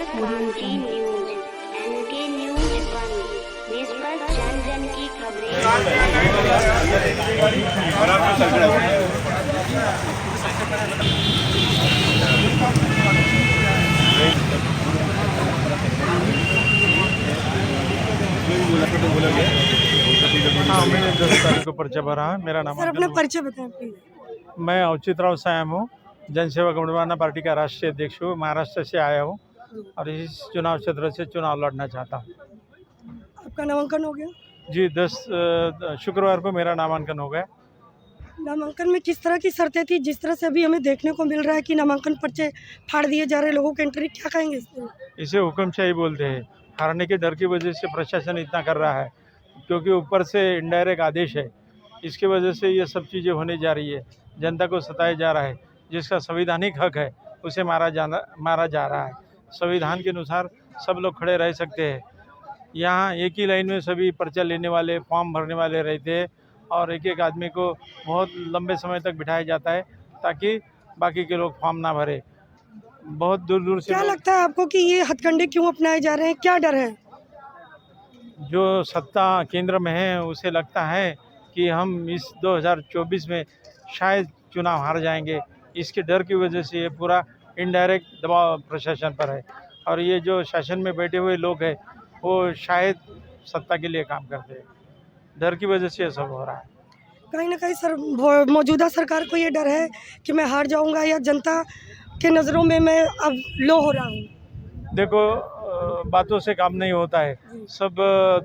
N K news, N K news 1, निष्पक्ष जन जन की खबरें। हाँ, मैंने 10 तारीख को पर्चा भरा है। मेरा नाम सर, अपना परिचय बताएं प्लीज। मैं अच्युत राव सायम हूँ। जनसेवा गठबंधन पार्टी का राष्ट्रीय अध्यक्ष हूँ। महाराष्ट्र से आया हूँ और इस चुनाव क्षेत्र से चुनाव लड़ना चाहता हूँ। आपका नामांकन हो गया? जी, 10 शुक्रवार को मेरा नामांकन हो गया। नामांकन में किस तरह की शर्तें थी? जिस तरह से अभी हमें देखने को मिल रहा है कि नामांकन पर्चे फाड़ दिए जा रहे हैं, लोगों की एंट्री, क्या कहेंगे इस पर? इसे हुक्मशाही बोलते हैं। हारने के डर की वजह से प्रशासन इतना कर रहा है, क्योंकि ऊपर से इनडायरेक्ट आदेश है। इसकी वजह से ये सब चीज़ें होने जा रही है। जनता को सताया जा रहा है। जिसका संवैधानिक हक है उसे मारा जा रहा है। संविधान के अनुसार सब लोग खड़े रह सकते हैं। यहाँ एक ही लाइन में सभी पर्चा लेने वाले, फॉर्म भरने वाले रहते हैं और एक एक आदमी को बहुत लंबे समय तक बिठाया जाता है ताकि बाकी के लोग फॉर्म ना भरे। बहुत दूर दूर से क्या लगता है आपको कि ये हथकंडे क्यों अपनाए जा रहे हैं? क्या डर है? जो सत्ता केंद्र में है उसे लगता है कि हम इस 2024 में शायद चुनाव हार जाएंगे। इसके डर की वजह से ये पूरा इनडायरेक्ट दबाव प्रशासन पर है और ये जो शासन में बैठे हुए लोग हैं वो शायद सत्ता के लिए काम करते हैं। डर की वजह से ये सब हो रहा है। कहीं ना कहीं सर, मौजूदा सरकार को ये डर है कि मैं हार जाऊंगा या जनता के नज़रों में मैं अब लो हो रहा हूँ। देखो, बातों से काम नहीं होता है। सब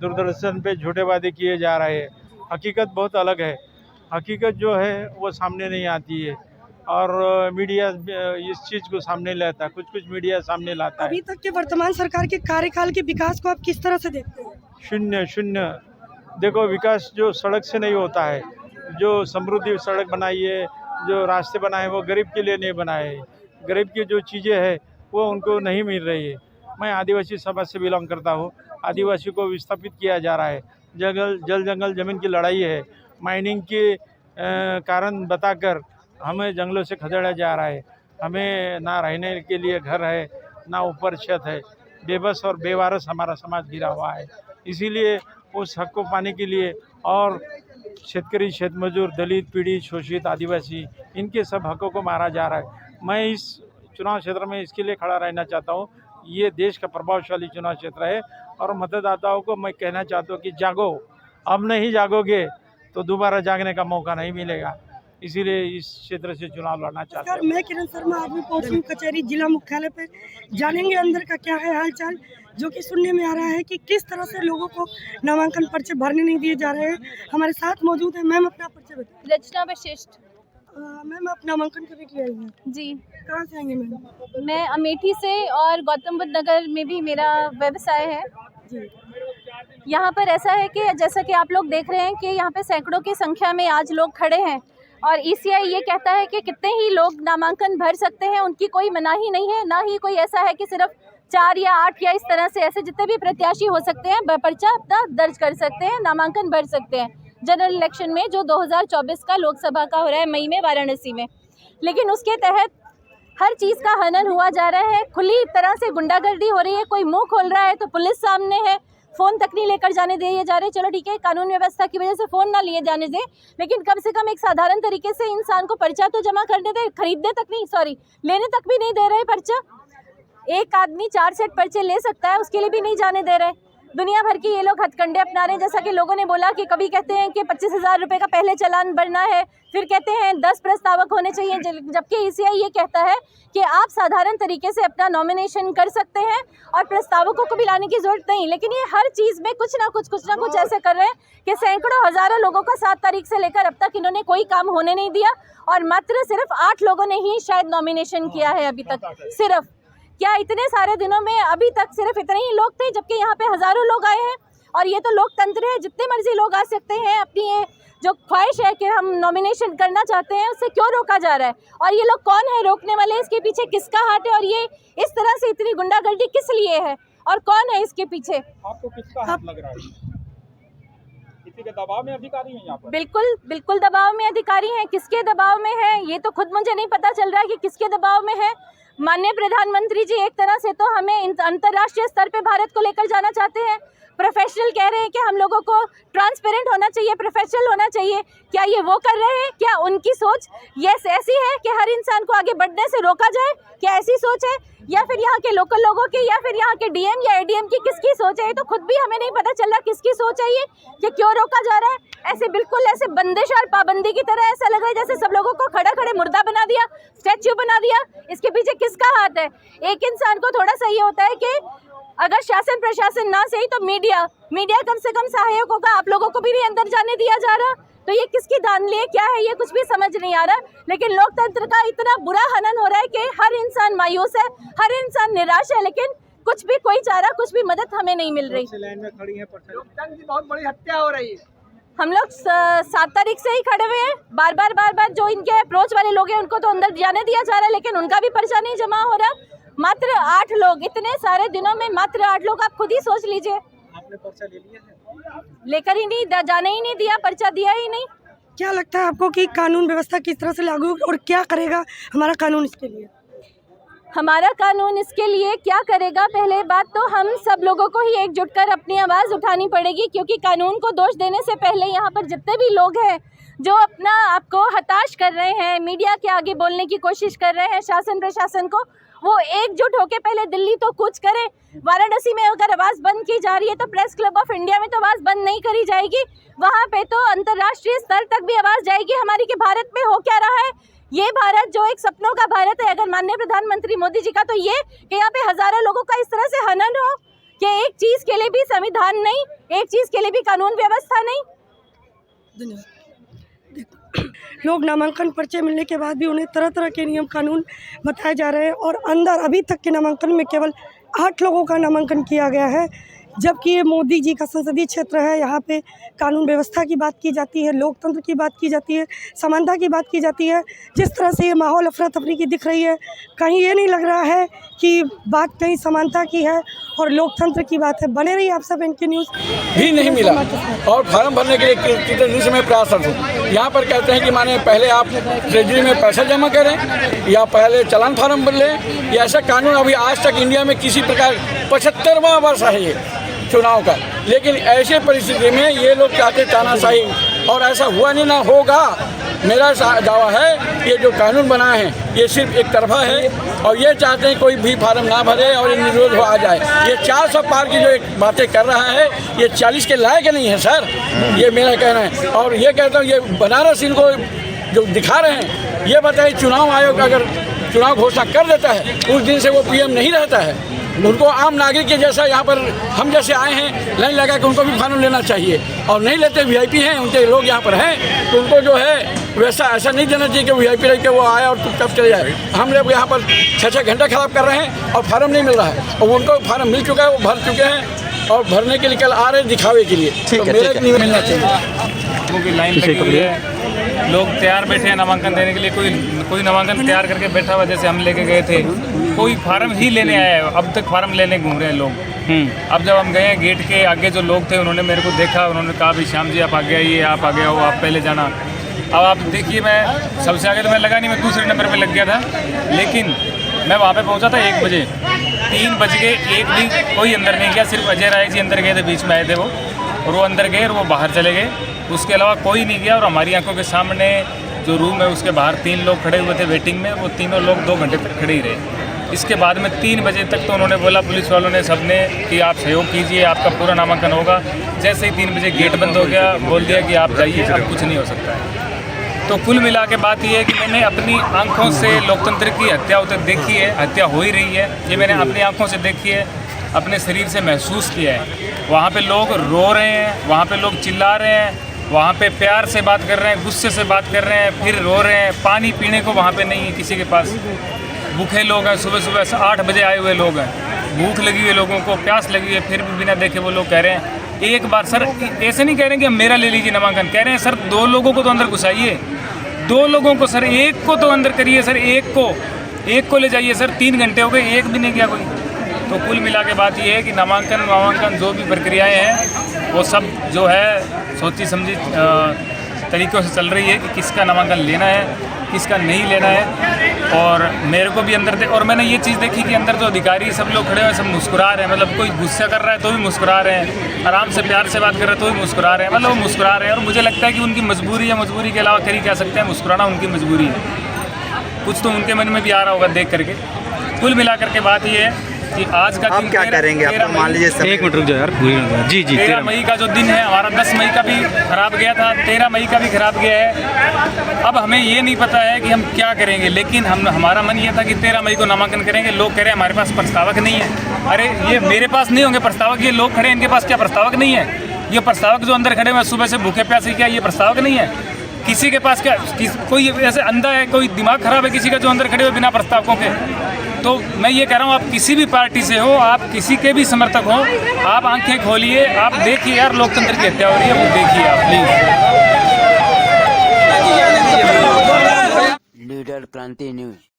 दूरदर्शन पे झूठे वादे किए जा रहे हैं। हकीकत बहुत अलग है। हकीकत जो है वो सामने नहीं आती है और मीडिया इस चीज़ को सामने लाता है। कुछ मीडिया सामने लाता है। अभी तक के वर्तमान सरकार के कार्यकाल के विकास को आप किस तरह से देखते हैं? शून्य। देखो, विकास जो सड़क से नहीं होता है। जो समृद्धि सड़क बनाई है, जो रास्ते बनाए, वो गरीब के लिए नहीं बनाए। गरीब की जो चीज़ें हैं वो उनको नहीं मिल रही है। मैं आदिवासी समाज से बिलोंग करता हूँ। आदिवासी को विस्थापित किया जा रहा है। जल जंगल ज़मीन की लड़ाई है। माइनिंग के कारण बताकर हमें जंगलों से खदेड़ा जा रहा है। हमें ना रहने के लिए घर है, ना ऊपर छत है। बेबस और बेवारस हमारा समाज गिरा हुआ है। इसीलिए उस हक को पाने के लिए और शेतकरी, क्षेत्र मजदूर, दलित, पीड़ित, शोषित, आदिवासी, इनके सब हकों को मारा जा रहा है। मैं इस चुनाव क्षेत्र में इसके लिए खड़ा रहना चाहता हूँ। ये देश का प्रभावशाली चुनाव क्षेत्र है और मतदाताओं को मैं कहना चाहता हूँ कि जागो। अब नहीं जागोगे तो दोबारा जागने का मौका नहीं मिलेगा। इसीलिए इस क्षेत्र से चुनाव लड़ना चाहता सर, हूँ। मैं किरण शर्मा आज भी पहुंची हूँ कचहरी जिला मुख्यालय पे। जानेंगे अंदर का क्या है हालचाल, जो कि सुनने में आ रहा है कि किस तरह से लोगों को नामांकन पर्चे भरने नहीं दिए जा रहे हैं। हमारे साथ मौजूद है। मैम, अपना परिचय बताएं। रचना वशिष्ठ। मैम, आप नामांकन करने के लिए आई हैं? जी, कहाँ से आएंगे मैम? मैं अमेठी से और गौतम बुद्ध नगर में भी मेरा व्यवसाय है। जी। यहाँ पर ऐसा है कि जैसा कि आप लोग देख रहे हैं कि यहाँ पे सैकड़ों की संख्या में आज लोग खड़े हैं और ईसीआई ये कहता है कि कितने ही लोग नामांकन भर सकते हैं, उनकी कोई मनाही नहीं है। ना ही कोई ऐसा है कि सिर्फ 4 या 8 या इस तरह से, ऐसे जितने भी प्रत्याशी हो सकते हैं पर्चा अपना दर्ज कर सकते हैं, नामांकन भर सकते हैं जनरल इलेक्शन में, जो 2024 का लोकसभा का हो रहा है मई में वाराणसी में। लेकिन उसके तहत हर चीज़ का हनन हुआ जा रहा है। खुली तरह से गुंडागर्दी हो रही है। कोई मुंह खोल रहा है तो पुलिस सामने है। फ़ोन तक नहीं लेकर जाने दिए जा रहे। चलो ठीक है, कानून व्यवस्था की वजह से फ़ोन ना लिए जाने दें, लेकिन कम से कम एक साधारण तरीके से इंसान को पर्चा तो जमा करने दें। खरीदने तक नहीं, सॉरी, लेने तक भी नहीं दे रहे पर्चा। एक आदमी 4 सेट पर्चे ले सकता है, उसके लिए भी नहीं जाने दे रहे। दुनिया भर की ये लोग हथकंडे अपना रहे हैं। जैसा कि लोगों ने बोला कि कभी कहते हैं कि 25,000 रुपये का पहले चालान भरना है, फिर कहते हैं 10 प्रस्तावक होने चाहिए, जबकि ईसीआई ये कहता है कि आप साधारण तरीके से अपना नॉमिनेशन कर सकते हैं और प्रस्तावकों को भी लाने की जरूरत नहीं। लेकिन ये हर चीज़ में कुछ ना कुछ ऐसे कर रहे हैं कि सैकड़ों हज़ारों लोगों का 7 तारीख से लेकर अब तक इन्होंने कोई काम होने नहीं दिया और मात्र सिर्फ 8 लोगों ने ही शायद नॉमिनेशन किया है अभी तक। सिर्फ क्या इतने सारे दिनों में अभी तक सिर्फ इतने ही लोग थे, जबकि यहाँ पे हज़ारों लोग आए हैं। और ये तो लोकतंत्र है, जितने मर्जी लोग आ सकते हैं। अपनी ये जो ख्वाहिश है कि हम नॉमिनेशन करना चाहते हैं, उससे क्यों रोका जा रहा है? और ये लोग कौन है रोकने वाले? इसके पीछे किसका हाथ है? और ये इस तरह से इतनी गुंडागर्दी किस लिए है और कौन है इसके पीछे? आपको किसका हाथ लग रहा है? किसी के दबाव में अधिकारी हैं यहाँ पर? बिल्कुल दबाव में अधिकारी हैं। किसके दबाव में है ये तो खुद मुझे नहीं पता चल रहा है कि किसके दबाव में है। माननीय प्रधानमंत्री जी एक तरह से तो हमें अंतर्राष्ट्रीय स्तर पे भारत को लेकर जाना चाहते हैं। प्रोफेशनल कह रहे हैं कि हम लोगों को ट्रांसपेरेंट होना चाहिए, प्रोफेशनल होना चाहिए। क्या ये वो कर रहे हैं? क्या उनकी सोच ये ऐसी है कि हर इंसान को आगे बढ़ने से रोका जाए? क्या ऐसी सोच है? या फिर यहाँ के लोकल लोगों की, या फिर यहाँ के डीएम या एडीएम की किसकी सोच है? ये तो खुद भी हमें नहीं पता चल रहा किसकी सोच है ये, कि क्यों रोका जा रहा है। ऐसे बिल्कुल ऐसे बंदिश और पाबंदी की तरह ऐसा लग रहा है जैसे सब लोगों को खड़ा खड़े मुर्दा बना दिया, स्टैच्यू बना दिया। इसके पीछे किसका हाथ है? एक इंसान को थोड़ा सा ये होता है कि अगर शासन प्रशासन ना सही तो मीडिया कम से कम सहायक होगा। आप लोगों को भी अंदर जाने दिया जा रहा, तो ये किसकी धांधली है, क्या है, ये कुछ भी समझ नहीं आ रहा। लेकिन लोकतंत्र का इतना बुरा हनन हो रहा है कि हर इंसान मायूस है, हर इंसान निराश है, लेकिन कुछ भी कोई चारा, कुछ भी मदद हमें नहीं मिल रही। लाइन में खड़ी है, लोकतंत्र की बहुत बड़ी हत्या हो रही है। हम लोग 7 तारीख से ही खड़े हुए हैं। बार बार जो इनके अप्रोच वाले लोग हैं उनको तो अंदर जाने दिया जा रहा है, लेकिन उनका भी पर्चा नहीं जमा हो रहा। मात्र 8 लोग, इतने सारे दिनों में मात्र 8 लोग, आप खुद ही सोच लीजिए। आपने पर्चा ले लिया है? लेकर ही नहीं, जाने ही नहीं दिया, पर्चा दिया ही नहीं। क्या लगता है आपको कि कानून व्यवस्था किस तरह से लागू और क्या करेगा हमारा कानून इसके लिए? हमारा कानून इसके लिए क्या करेगा? पहले बात तो हम सब लोगों को ही एकजुट कर अपनी आवाज़ उठानी पड़ेगी, क्योंकि कानून को दोष देने से पहले यहाँ पर जितने भी लोग हैं जो अपना आपको हताश कर रहे हैं, मीडिया के आगे बोलने की कोशिश कर रहे हैं शासन प्रशासन को, वो एकजुट होकर पहले दिल्ली तो कूच करें। वाराणसी में अगर आवाज़ बंद की जा रही है तो प्रेस क्लब ऑफ इंडिया में तो आवाज़ बंद नहीं करी जाएगी, वहाँ पे तो अंतर्राष्ट्रीय स्तर तक भी आवाज़ जाएगी हमारी कि भारत में हो क्या रहा है। ये भारत जो एक सपनों का भारत है, अगर माननीय प्रधानमंत्री मोदी जी का, तो ये कि यहाँ पे हजारों लोगों का इस तरह से हनन हो कि एक चीज़ के लिए भी संविधान नहीं, एक चीज़ के लिए भी कानून व्यवस्था नहीं। धन्यवाद। लोग नामांकन पर्चे मिलने के बाद भी उन्हें तरह तरह के नियम कानून बताए जा रहे हैं और अंदर अभी तक के नामांकन में केवल 8 लोगों का नामांकन किया गया है, जबकि ये मोदी जी का संसदीय क्षेत्र है। यहाँ पे कानून व्यवस्था की बात की जाती है, लोकतंत्र की बात की जाती है, समानता की बात की जाती है। जिस तरह से ये माहौल अफरा तफरी की दिख रही है, कहीं ये नहीं लग रहा है कि बात कहीं समानता की है और लोकतंत्र की बात है। बने रहिए आप सब एनके न्यूज़। भी नहीं मिला और फार्म भरने के लिए कितने दिन से मैं प्रयासरत हूँ। यहाँ पर कहते हैं कि माने पहले आप ट्रेजरी में पैसा जमा करें या पहले चालान फार्म भर लें। ये ऐसा कानून अभी आज तक इंडिया में किसी प्रकार 75वां वर्ष है ये चुनाव का, लेकिन ऐसे परिस्थिति में ये लोग चाहते तानाशाही, और ऐसा हुआ नहीं ना होगा। मेरा दावा है ये जो कानून बनाए हैं ये सिर्फ एक तरफा है और ये चाहते हैं कोई भी फार्म ना भरे और निरोध हो आ जाए। ये 400 पार की जो एक बातें कर रहा है ये 40 के लायक नहीं है सर, ये मेरा कहना है। और ये कहता हूँ ये बनारस इनको जो दिखा रहे हैं, ये बताइए चुनाव आयोग अगर चुनाव घोषणा कर देता है उस दिन से वो पीएम नहीं रहता है। उनको आम नागरिक के जैसा यहाँ पर हम जैसे आए हैं लाइन लगा के उनको भी फार्म लेना चाहिए, और नहीं लेते वीआईपी हैं उनके लोग यहाँ पर हैं तो उनको जो है वैसा ऐसा नहीं देना चाहिए कि वीआईपी रह के वो आया और तब चले जाए। हम लोग यहाँ पर 6-6 घंटा खराब कर रहे हैं और फार्म नहीं मिल रहा है, और उनको फार्म मिल चुका है, वो भर चुके हैं और भरने के लिए कल आ रहे हैं दिखावे के लिए। तो मेरे नहीं मिलना चाहिए। लाइन लगी हुई है, लोग तैयार बैठे हैं नामांकन देने के लिए। कोई नामांकन तैयार करके बैठा हुआ, जैसे हम लेके गए थे, कोई फार्म ही लेने आया है। अब तक फार्म लेने घूम रहे हैं लोग। अब जब हम गए गेट के आगे जो लोग थे उन्होंने मेरे को देखा, उन्होंने कहा भी श्याम जी आप आगे आइए, आप आगे आओ, आप पहले जाना। अब आप देखिए मैं सबसे आगे तो मैं लगा नहीं, मैं दूसरे नंबर पे लग गया था, लेकिन मैं वहाँ पे पहुँचा था 1 बजे। 3 बज के 1 भी कोई अंदर नहीं गया, सिर्फ अजय राय जी अंदर गए थे, बीच में आए थे वो, और वो अंदर गए और वो बाहर चले गए। उसके अलावा कोई नहीं गया। और हमारी आंखों के सामने जो रूम है उसके बाहर 3 लोग खड़े हुए थे वेटिंग में, वो तीनों लोग 2 घंटे तक खड़े ही रहे। इसके बाद में 3 बजे तक तो उन्होंने बोला पुलिस वालों ने सबने कि आप सहयोग कीजिए, आपका पूरा नामांकन होगा। जैसे ही 3 बजे गेट बंद हो गया, बोल दिया कि आप जाइए, अब कुछ नहीं हो सकता है। तो कुल मिला के बात यह है कि मैंने अपनी आंखों से लोकतंत्र की हत्या होते देखी है, हत्या हो ही रही है, ये मैंने अपनी आंखों से देखी है, अपने शरीर से महसूस किया है। वहाँ पे लोग रो रहे हैं, वहाँ पे लोग चिल्ला रहे हैं, वहाँ पे प्यार से बात कर रहे हैं, गुस्से से बात कर रहे हैं, फिर रो रहे हैं। पानी पीने को वहाँ पे नहीं है किसी के पास। भूखे लोग हैं, सुबह सुबह 8 बजे आए हुए लोग हैं, भूख लगी हुई लोगों को, प्यास लगी है, फिर भी बिना देखे वो लोग कह रहे हैं एक बार। सर ऐसे नहीं कह रहे हैं कि मेरा ले लीजिए नामांकन, कह रहे हैं सर 2 लोगों को तो अंदर घुसाइए, 2 लोगों को सर, 1 को तो अंदर करिए सर, 1 को ले जाइए सर। 3 घंटे हो गए, 1 भी नहीं किया कोई। तो कुल मिला के बात ये है कि नामांकन जो भी प्रक्रियाएं हैं वो सब जो है सोची समझी तरीक़ों से चल रही है कि किसका नामांकन लेना है, किसका नहीं लेना है। और मेरे को भी अंदर और मैंने ये चीज़ देखी कि अंदर जो अधिकारी सब लोग खड़े हुए सब मुस्कुरा रहे हैं, मतलब कोई गुस्सा कर रहा है तो भी मुस्कुरा रहे हैं, आराम से प्यार से बात कर रहे हैं तो भी मुस्कुरा रहे हैं, मतलब वो मुस्कुरा रहे हैं। और मुझे लगता है कि उनकी मजबूरी है, मजबूरी के अलावा क्या ही कह सकते हैं, मुस्कुराना उनकी मजबूरी है। कुछ तो उनके मन में भी आ रहा होगा देख करके। कुल मिलाकर के बात ये है कि आज का आप क्या करेंगे? आप मान लीजिए एक मिनट रुक जाओ यार, पूरी जी जी 13 मई का जो दिन है हमारा, 10 मई का भी खराब गया था, 13 मई का भी खराब गया है। अब हमें ये नहीं पता है कि हम क्या करेंगे, लेकिन हमारा मन ये था कि 13 मई को नामांकन करेंगे। लोग कह रहे हैं हमारे पास प्रस्तावक नहीं है। अरे ये मेरे पास नहीं होंगे प्रस्तावक, ये लोग खड़े हैं इनके पास क्या प्रस्तावक नहीं है? ये प्रस्तावक जो अंदर खड़े हुए सुबह से भूखे प्यासे, क्या ये प्रस्तावक नहीं है? किसी के पास क्या कोई ऐसे अंधा है, कोई दिमाग खराब है किसी का जो अंदर खड़े हुए बिना प्रस्तावकों के? तो मैं ये कह रहा हूँ, आप किसी भी पार्टी से हो, आप किसी के भी समर्थक हो, आप आंखें खोलिए, आप देखिए यार लोकतंत्र की हत्या हो रही है, वो देखिए आप प्लीज। लीडर क्रांति न्यूज।